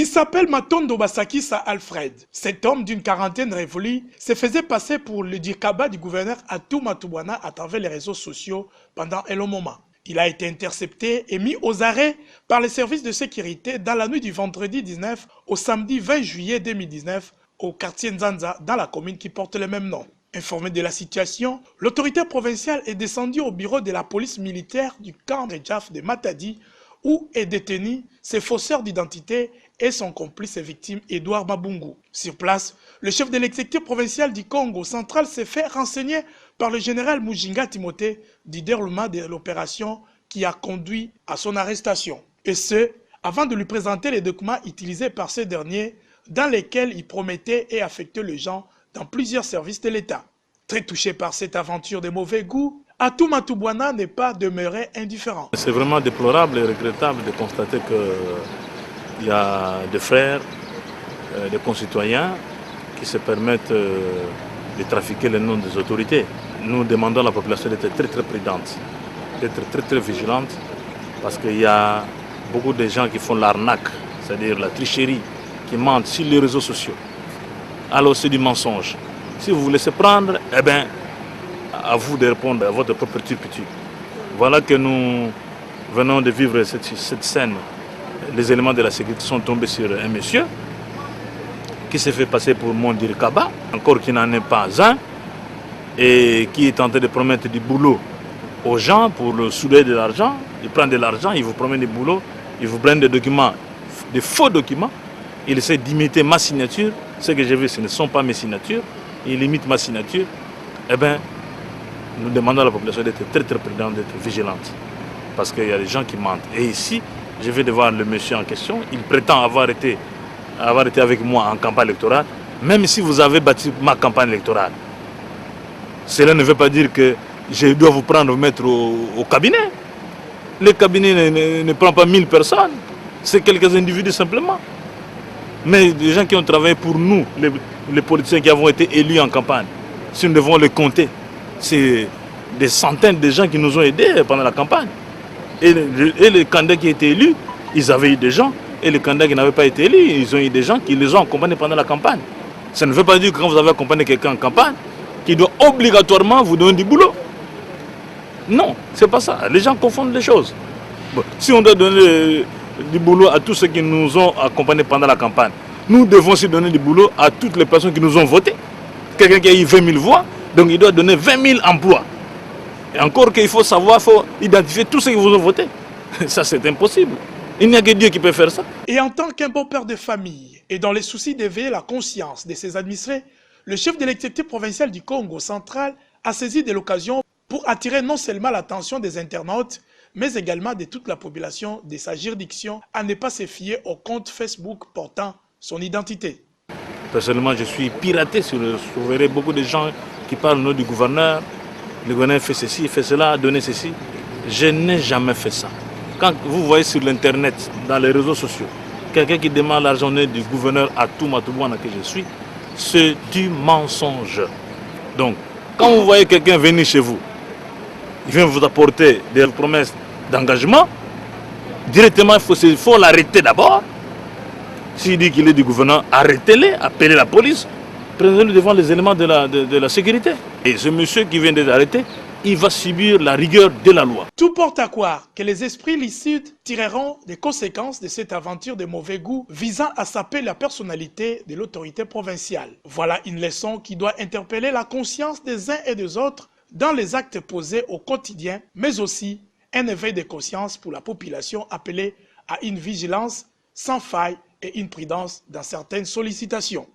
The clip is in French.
Il s'appelle Matondo Basakisa Alfred. Cet homme d'une quarantaine révolue se faisait passer pour le Dirkaba du gouverneur Atou Matubwana à travers les réseaux sociaux pendant un long moment. Il a été intercepté et mis aux arrêts par les services de sécurité dans la nuit du vendredi 19 au samedi 20 juillet 2019 au quartier Nzanza dans la commune qui porte le même nom. Informé de la situation, l'autorité provinciale est descendue au bureau de la police militaire du camp de Djaf de Matadi où est détenu ses fausseurs d'identité et son complice et victime Edouard Mabungu. Sur place, le chef de l'exécutif provincial du Congo central s'est fait renseigner par le général Mujinga Timothée du déroulement de l'opération qui a conduit à son arrestation. Et ce, avant de lui présenter les documents utilisés par ce dernier dans lesquels il promettait et affectait les gens dans plusieurs services de l'État. Très touché par cette aventure de mauvais goût, Atou Matubwana n'est pas demeuré indifférent. C'est vraiment déplorable et regrettable de constater qu'il y a des frères, des concitoyens qui se permettent de trafiquer le nom des autorités. Nous demandons à la population d'être très prudente, d'être très vigilante, parce qu'il y a beaucoup de gens qui font l'arnaque, c'est-à-dire la tricherie, qui mentent sur les réseaux sociaux. Alors c'est du mensonge. Si vous vous laissez prendre, eh bien, à vous de répondre à votre propre turpitude. Voilà que nous venons de vivre cette scène. Les éléments de la sécurité sont tombés sur un monsieur qui s'est fait passer pour Mondir Kaba, encore qui n'en est pas un, et qui est en train de promettre du boulot aux gens pour le souder de l'argent. Il prend de l'argent, il vous promet du boulot, il vous prend des documents, des faux documents. Il essaie d'imiter ma signature. Ce que j'ai vu, ce ne sont pas mes signatures. Il imite ma signature. Eh bien, nous demandons à la population d'être très prudente, d'être vigilante. Parce qu'il y a des gens qui mentent. Et ici, je vais devoir le monsieur en question. Il prétend avoir été avec moi en campagne électorale. Même si vous avez bâti ma campagne électorale, cela ne veut pas dire que je dois vous prendre, vous mettre au cabinet. Le cabinet ne prend pas 1000 personnes. C'est quelques individus simplement. Mais des gens qui ont travaillé pour nous, les politiciens qui avons été élus en campagne, si nous devons les compter, c'est des centaines de gens qui nous ont aidés pendant la campagne. Et les candidats qui étaient élus, ils avaient eu des gens. Et les candidats qui n'avaient pas été élus, ils ont eu des gens qui les ont accompagnés pendant la campagne. Ça ne veut pas dire que quand vous avez accompagné quelqu'un en campagne, qu'il doit obligatoirement vous donner du boulot. Non, c'est pas ça. Les gens confondent les choses. Bon, si on doit donner du boulot à tous ceux qui nous ont accompagnés pendant la campagne, nous devons aussi donner du boulot à toutes les personnes qui nous ont voté. Quelqu'un qui a eu 20 000 voix, donc il doit donner 20 000 emplois. Et encore qu'il faut savoir, il faut identifier tous ceux qui vous ont voté. Ça, c'est impossible. Il n'y a que Dieu qui peut faire ça. Et en tant qu'un bon père de famille, et dans les soucis d'éveiller la conscience de ses administrés, le chef de l'exécutif provincial du Congo central a saisi de l'occasion pour attirer non seulement l'attention des internautes, mais également de toute la population de sa juridiction à ne pas se fier au compte Facebook portant son identité. Personnellement, je suis piraté vous verrez beaucoup de gens qui parlent au nom du gouverneur. Le gouverneur fait ceci, fait cela, a donné ceci. Je n'ai jamais fait ça. Quand vous voyez sur l'internet, dans les réseaux sociaux, quelqu'un qui demande l'argent du gouverneur Atou Matubwana que je suis, c'est du mensonge. Donc, quand vous voyez quelqu'un venir chez vous, il vient vous apporter des promesses d'engagement, directement il faut l'arrêter d'abord. S'il dit qu'il est du gouvernement, arrêtez-le, appelez la police, prenez-le devant les éléments de la sécurité. Et ce monsieur qui vient d'être arrêté, il va subir la rigueur de la loi. Tout porte à croire que les esprits licites tireront des conséquences de cette aventure de mauvais goût visant à saper la personnalité de l'autorité provinciale. Voilà une leçon qui doit interpeller la conscience des uns et des autres dans les actes posés au quotidien, mais aussi un éveil de conscience pour la population appelée à une vigilance sans faille et une prudence dans certaines sollicitations.